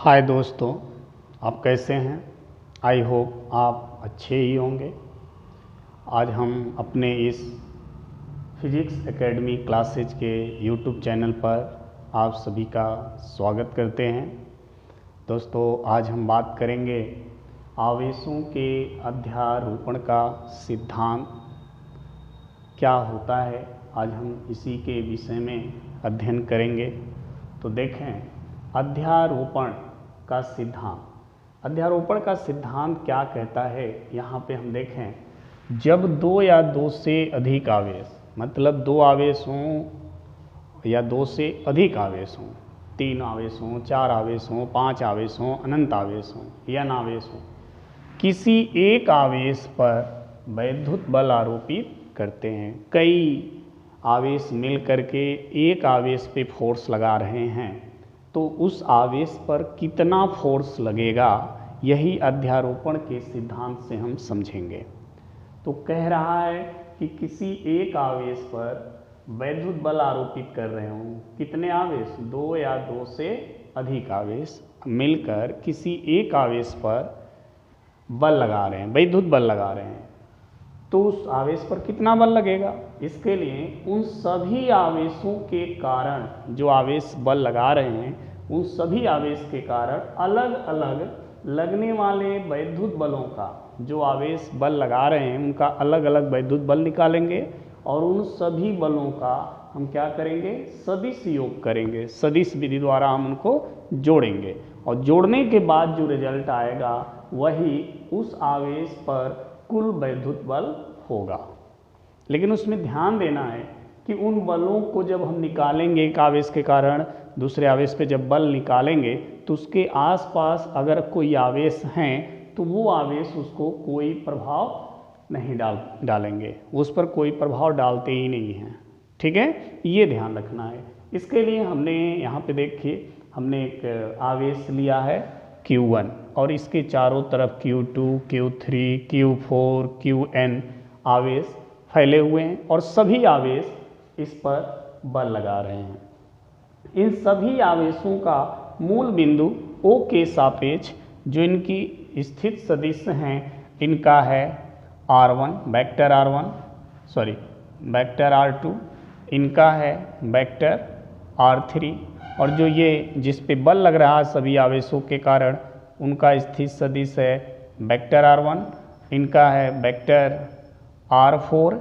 हाय दोस्तों, आप कैसे हैं। आई होप आप अच्छे ही होंगे। आज हम अपने इस फिजिक्स एकेडमी क्लासेज के यूट्यूब चैनल पर आप सभी का स्वागत करते हैं। दोस्तों, आज हम बात करेंगे आवेशों के अध्यारोपण का सिद्धांत क्या होता है। आज हम इसी के विषय में अध्ययन करेंगे। तो देखें, अध्यारोपण का सिद्धांत। अध्यारोपण का सिद्धांत क्या कहता है, यहाँ पे हम देखें, जब दो या दो से अधिक आवेश, मतलब दो आवेश हों या दो से अधिक आवेश हों, 3 आवेश हों, 4 आवेश हों, 5 आवेश हों, अनंत आवेश हों, n आवेश हों, किसी एक आवेश पर वैद्युत बल आरोपित करते हैं। कई आवेश मिल करके एक आवेश पे फोर्स लगा रहे हैं, तो उस आवेश पर कितना फोर्स लगेगा, यही अध्यारोपण के सिद्धांत से हम समझेंगे। तो कह रहा है कि किसी एक आवेश पर वैद्युत बल आरोपित कर रहे हों। कितने आवेश? 2 या 2 से अधिक आवेश मिलकर किसी एक आवेश पर बल लगा रहे हैं, वैद्युत बल लगा रहे हैं, तो उस आवेश पर कितना बल लगेगा। इसके लिए उन सभी आवेशों के कारण, जो आवेश बल लगा रहे हैं, उन सभी आवेश के कारण अलग अलग लगने वाले वैद्युत बलों का, जो आवेश बल लगा रहे हैं उनका अलग अलग वैद्युत बल निकालेंगे और उन सभी बलों का हम क्या करेंगे, सदिश योग करेंगे। सदिश विधि द्वारा हम उनको जोड़ेंगे और जोड़ने के बाद जो रिजल्ट आएगा वही उस आवेश पर कुल वैद्युत बल होगा। लेकिन उसमें ध्यान देना है कि उन बलों को जब हम निकालेंगे, एक आवेश के कारण दूसरे आवेश पे जब बल निकालेंगे, तो उसके आसपास अगर कोई आवेश हैं तो वो आवेश उसको कोई प्रभाव नहीं डालेंगे, उस पर कोई प्रभाव डालते ही नहीं हैं। ठीक है, ये ध्यान रखना है। इसके लिए हमने यहाँ पे देखिए, हमने एक आवेश लिया है Q1 और इसके चारों तरफ Q2, Q3, Q4, Qn आवेश फैले हुए हैं और सभी आवेश इस पर बल लगा रहे हैं। इन सभी आवेशों का मूल बिंदु O के सापेक्ष जो इनकी स्थित सदिश हैं, इनका है R1, vector R1, vector R2, इनका है वेक्टर R3, और जो ये जिस पे बल लग रहा है सभी आवेशों के कारण, उनका स्थित सदिश है वेक्टर R1, इनका है वेक्टर R4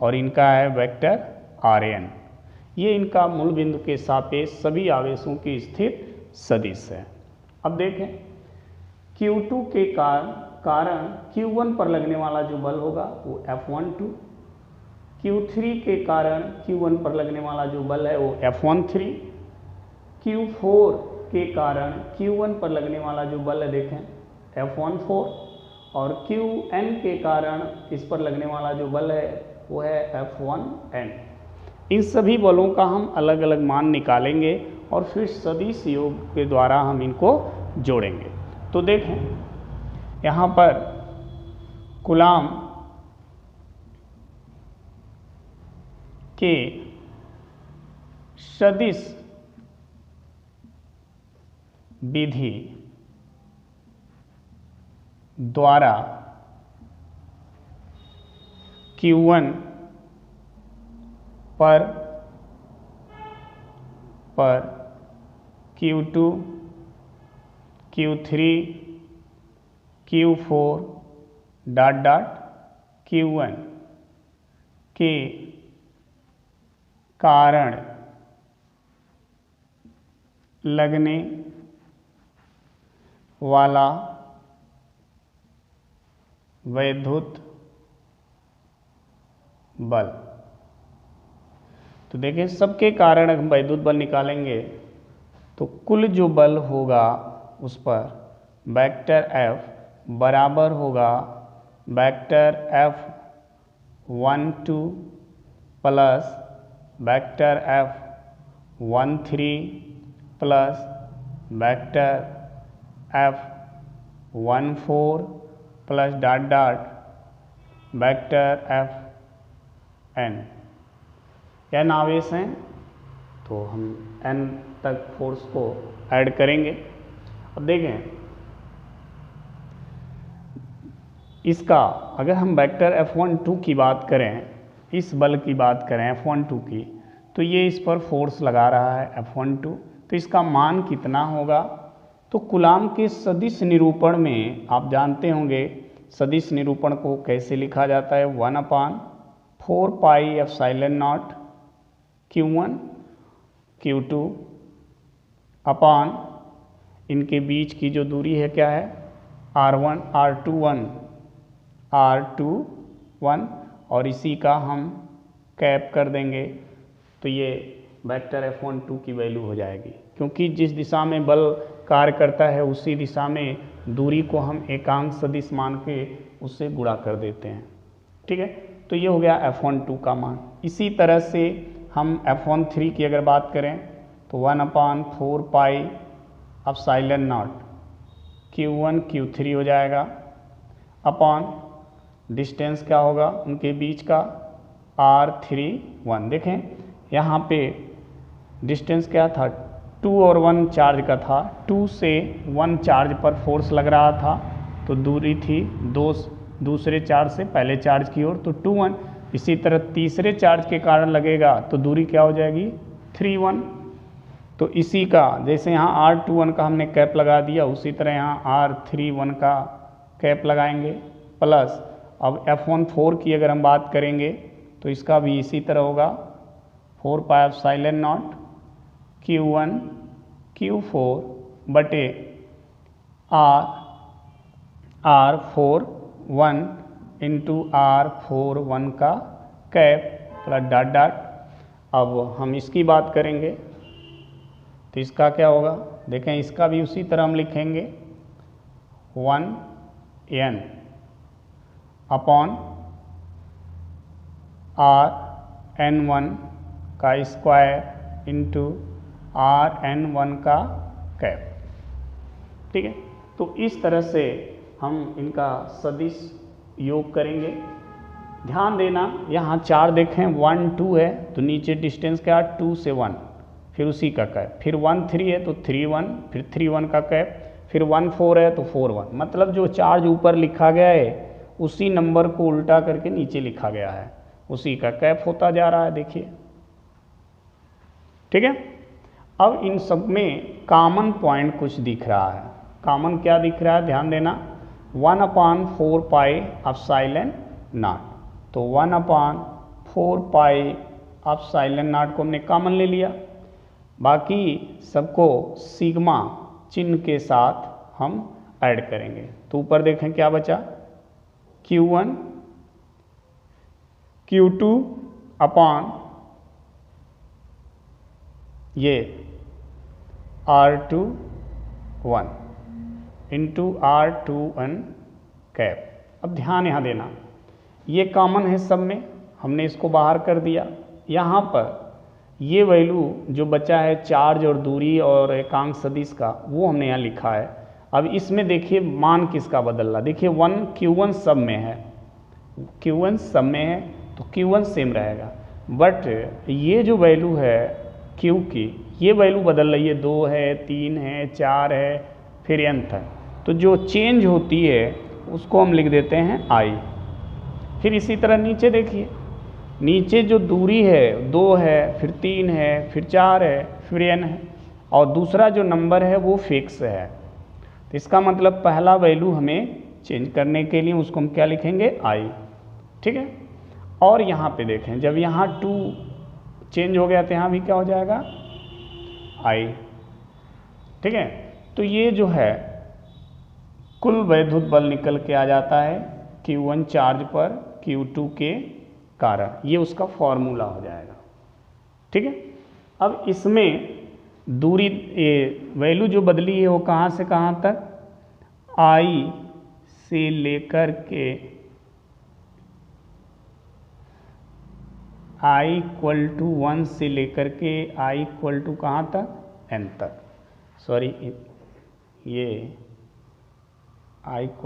और इनका है वेक्टर Rn। ये इनका मूल बिंदु के सापेक्ष सभी आवेशों की स्थित सदिश है। अब देखें, Q2 के कारण Q1 पर लगने वाला जो बल होगा वो F12, Q3 के कारण Q1 पर लगने वाला जो बल है वो F13, Q4 के कारण Q1 पर लगने वाला जो बल है देखें F14, और Qn के कारण इस पर लगने वाला जो बल है वो है F1n। इन सभी बलों का हम अलग अलग मान निकालेंगे और फिर सदिश योग के द्वारा हम इनको जोड़ेंगे। तो देखें, यहाँ पर कूलाम के सदिश विधि द्वारा Q1 पर Q2, Q3, Q4 Q1 के कारण लगने वाला वैद्युत बल। तो देखिए, सबके कारण हम वैद्युत बल निकालेंगे तो कुल जो बल होगा उस पर वेक्टर F बराबर होगा vector F12 plus vector F13 plus vector F14 plus vector Fn। n आवेश हैं तो हम n तक फोर्स को ऐड करेंगे अब देखें इसका अगर हम वेक्टर F12 की बात करें, इस बल की बात करें F12 की, तो ये इस पर फोर्स लगा रहा है F12, तो इसका मान कितना होगा। तो कूलाम के सदिश निरूपण में आप जानते होंगे सदिश निरूपण को कैसे लिखा जाता है, 1/4 pi epsilon not Q1 Q2 अपान इनके बीच की जो दूरी है क्या है R21 और इसी का हम कैप कर देंगे, तो ये वेक्टर F12 की वैल्यू हो जाएगी, क्योंकि जिस दिशा में बल कार्य करता है उसी दिशा में दूरी को हम एकांक सदिश मान के उससे गुणा कर देते हैं। ठीक है, तो ये हो गया F12 का मान। इसी तरह से हम F13 की अगर बात करें तो 1/4 pi epsilon not Q1 Q3 हो जाएगा अपॉन डिस्टेंस क्या होगा उनके बीच का R31। देखें यहाँ पे डिस्टेंस क्या था 2 और 1 चार्ज का था, 2 से 1 चार्ज पर फोर्स लग रहा था, तो दूरी थी दूसरे चार्ज से पहले चार्ज की ओर, तो 2-1। इसी तरह तीसरे चार्ज के कारण लगेगा तो दूरी क्या हो जाएगी 3-1। तो इसी का जैसे यहाँ R21 का हमने कैप लगा दिया, उसी तरह यहाँ R31 का कैप लगाएंगे। प्लस अब F14 की अगर हम बात करेंगे तो इसका भी इसी तरह होगा 4 pi epsilon not Q1 Q4 बटे R41 इंटू R41 का कैप प्लस डॉट डॉट। अब हम इसकी बात करेंगे तो इसका क्या होगा, देखें इसका भी उसी तरह हम लिखेंगे 1n अपॉन RN1 का स्क्वायर इंटू RN1 का कैप। ठीक है, तो इस तरह से हम इनका सदिश योग करेंगे। ध्यान देना यहाँ 4 देखें 1 2 है तो नीचे डिस्टेंस क्या 2 से 1, फिर उसी का कैप, फिर 1 3 है तो 3 1, फिर 3 1 का कैप, फिर 1 4 है तो 4 1। मतलब जो चार्ज ऊपर लिखा गया है उसी नंबर को उल्टा करके नीचे लिखा गया है, उसी का कैप होता जा रहा है। देखिए ठीक है, अब इन सब में कॉमन पॉइंट कुछ दिख रहा है। कॉमन क्या दिख रहा है, ध्यान देना 1/4 पाई एप्सिलॉन नॉट, तो 1/4 पाई एप्सिलॉन नॉट को हमने कॉमन ले लिया, बाकी सबको सिग्मा चिन्ह के साथ हम ऐड करेंगे। तो ऊपर देखें क्या बचा Q1 Q2 अपॉन ये R21 इंटू R21 कैप। अब ध्यान यहाँ देना ये कॉमन है सब में, हमने इसको बाहर कर दिया। यहाँ पर ये वैल्यू जो बचा है चार्ज और दूरी और एकांक सदिश का वो हमने यहाँ लिखा है। अब इसमें देखिए मान किसका बदल रहा, देखिए Q1 सब में है, Q1 सब में है तो Q1 सेम रहेगा, बट ये जो वैल्यू है Q की ये वैल्यू बदल रही है, 2 है 3 है 4 है फिर nth है, तो जो चेंज होती है उसको हम लिख देते हैं I। फिर इसी तरह नीचे देखिए, नीचे जो दूरी है 2 है फिर 3 है फिर 4 है फिर n है, और दूसरा जो नंबर है वो फिक्स है। तो इसका मतलब पहला वैल्यू हमें चेंज करने के लिए उसको हम क्या लिखेंगे I। ठीक है, और यहाँ पे देखें जब यहाँ 2 चेंज हो गया तो यहाँ भी क्या हो जाएगा I। ठीक है, तो ये जो है कुल वैद्युत बल निकल के आ जाता है Q1 चार्ज पर Q2 के कारण, ये उसका फॉर्मूला हो जाएगा। ठीक है, अब इसमें दूरी वैल्यू जो बदली है वो कहाँ से कहाँ तक, I से लेकर के I = 1 से लेकर के I = कहाँ तक n तक, सॉरी ये I =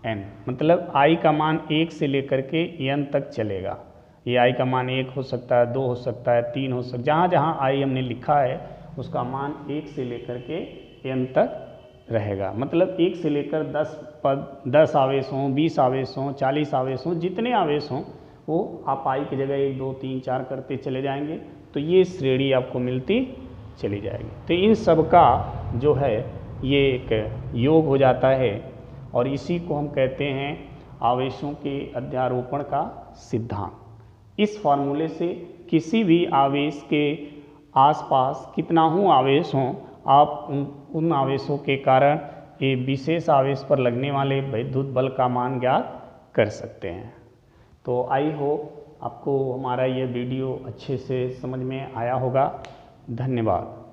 n, मतलब I का मान 1 से लेकर के n तक चलेगा। ये I का मान 1 हो सकता है, 2 हो सकता है, 3 हो सकता है, जहाँ जहाँ I हमने लिखा है उसका मान 1 से लेकर के n तक रहेगा। मतलब 1 से लेकर 10 पद, 10 आवेश हों, 20 आवेश हों, 40 आवेश हों, जितने आवेश हों वो आप आई की जगह 1 2 3 4 करते चले जाएंगे तो ये श्रेणी आपको मिलती चली जाएगी। तो इन सब का जो है ये एक योग हो जाता है और इसी को हम कहते हैं आवेशों के अध्यारोपण का सिद्धांत। इस फॉर्मूले से किसी भी आवेश के आसपास कितना ही आवेश हों, आप उन आवेशों के कारण ये विशेष आवेश पर लगने वाले विद्युत बल का मान ज्ञात कर सकते हैं। तो आई होप आपको हमारा ये वीडियो अच्छे से समझ में आया होगा। धन्यवाद।